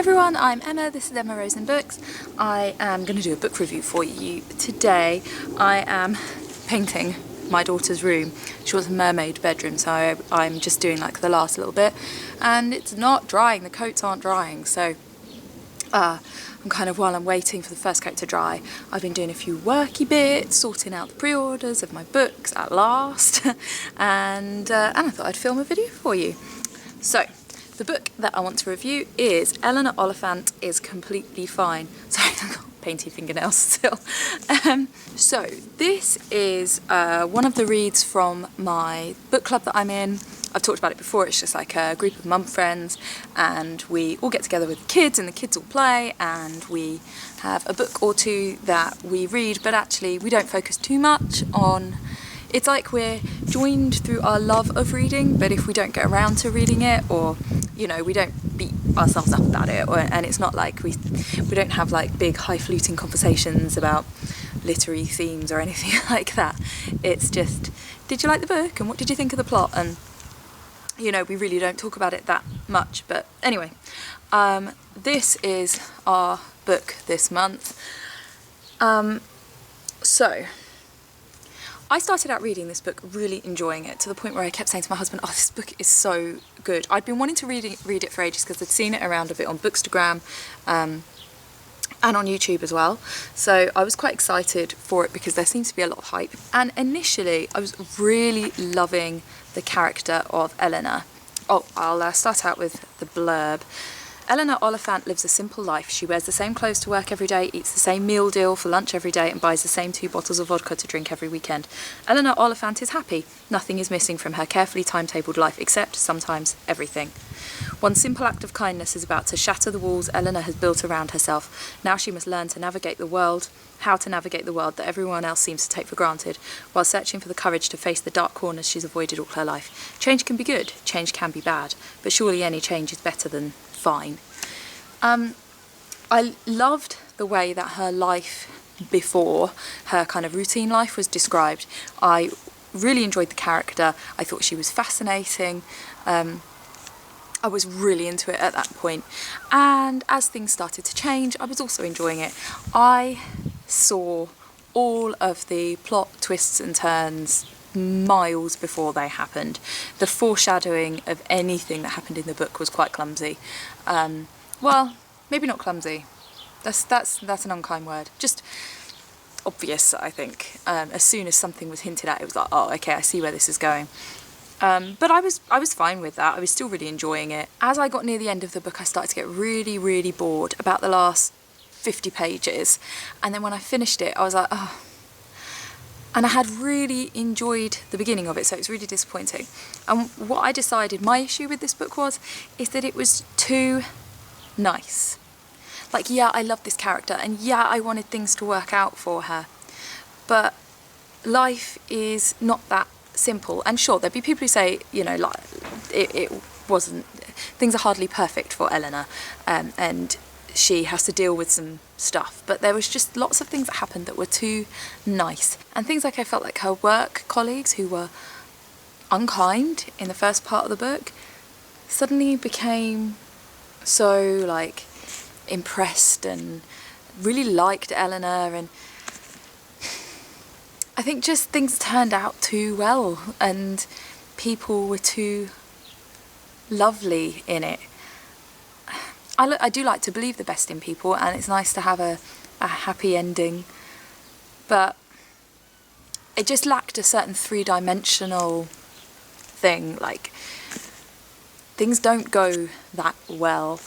everyone, I'm Emma, this is Emma Rosen Books. I am going to do a book review for you today. I am painting my daughter's room. She wants a mermaid bedroom, so I'm just doing like the last little bit, and it's not drying, the coats aren't drying, so I'm kind of, while I'm waiting for the first coat to dry, I've been doing a few worky bits, sorting out the pre-orders of my books at last, and I thought I'd film a video for you. So, the book that I want to review is Eleanor Oliphant is Completely Fine. Sorry, I've got painty fingernails still. So this is one of the reads from my book club that I'm in. I've talked about it before. It's just like a group of mum friends, and we all get together with the kids, and the kids all play, and we have a book or two that we read, but actually we don't focus too much on. It's like we're joined through our love of reading, but if we don't get around to reading it, or, you know, we don't beat ourselves up about it, and it's not like we don't have like big highfalutin conversations about literary themes or anything like that. It's just, did you like the book, and what did you think of the plot? And, you know, we really don't talk about it that much. But anyway, this is our book this month. So I started out reading this book, really enjoying it, to the point where I kept saying to my husband, oh, this book is so good. I'd been wanting to read it for ages because I'd seen it around a bit on Bookstagram and on YouTube as well. So I was quite excited for it because there seems to be a lot of hype. And initially, I was really loving the character of Eleanor. Oh, I'll start out with the blurb. Eleanor Oliphant lives a simple life. She wears the same clothes to work every day, eats the same meal deal for lunch every day, and buys the same 2 bottles of vodka to drink every weekend. Eleanor Oliphant is happy. Nothing is missing from her carefully timetabled life, except, sometimes, everything. One simple act of kindness is about to shatter the walls Eleanor has built around herself. Now she must learn to navigate the world, how to navigate the world that everyone else seems to take for granted, while searching for the courage to face the dark corners she's avoided all her life. Change can be good, change can be bad, but surely any change is better than fine. I loved the way that her life before, her kind of routine life, was described. I really enjoyed the character. I thought she was fascinating. I was really into it at that point. And as things started to change, I was also enjoying it. I saw all of the plot twists and turns miles before they happened. The foreshadowing of anything that happened in the book was quite clumsy. Well, maybe not clumsy. That's an unkind word. Just obvious, I think. As soon as something was hinted at, it was like, oh, okay, I see where this is going. But I was fine with that. I was still really enjoying it. As I got near the end of the book, I started to get really, really bored about the last 50 pages. And then when I finished it, I was like, oh. And I had really enjoyed the beginning of it, so it's really disappointing. And what I decided my issue with this book is that it was too nice. Like, yeah, I love this character, and yeah, I wanted things to work out for her, but life is not that simple. And sure, there'd be people who say, you know, like, it wasn't, things are hardly perfect for Eleanor, and she has to deal with some stuff, but there was just lots of things that happened that were too nice. And things like, I felt like her work colleagues, who were unkind in the first part of the book, suddenly became so, like, impressed and really liked Eleanor, and I think just things turned out too well, and people were too lovely in it. I do like to believe the best in people, and it's nice to have a happy ending, but it just lacked a certain three-dimensional thing. Like, things don't go that well.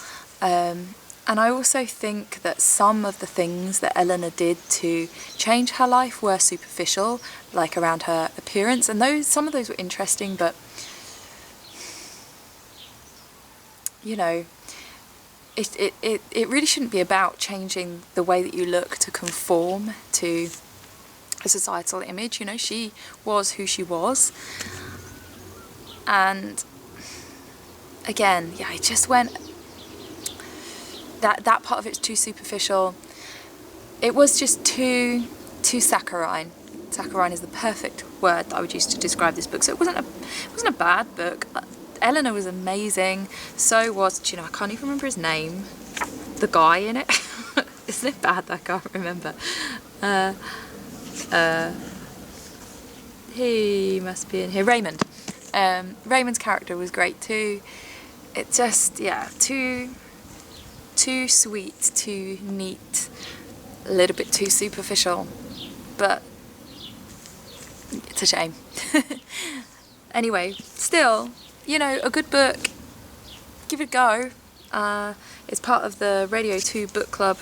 And I also think that some of the things that Eleanor did to change her life were superficial, like around her appearance, and some of those were interesting, but, you know, it really shouldn't be about changing the way that you look to conform to a societal image. You know, she was who she was, and again, yeah, it just went, that part of it's too superficial. It was just too saccharine. Saccharine is the perfect word that I would use to describe this book. So it wasn't a bad book. Eleanor was amazing. So was, do you know, I can't even remember his name. the guy in it. Isn't it bad that I can't remember? He must be in here. Raymond. Raymond's character was great too. It just, yeah, too sweet, too neat, a little bit too superficial, but it's a shame. Anyway, still, you know, a good book. Give it a go. It's part of the Radio 2 book club.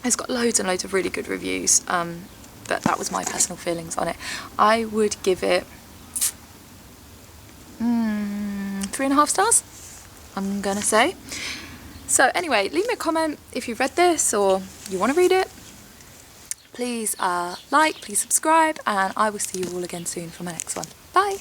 It's got loads and loads of really good reviews, but that was my personal feelings on it. I would give it 3.5 stars, I'm gonna say. So anyway, leave me a comment if you've read this or you want to read it. Please like, please subscribe, and I will see you all again soon for my next one. Bye!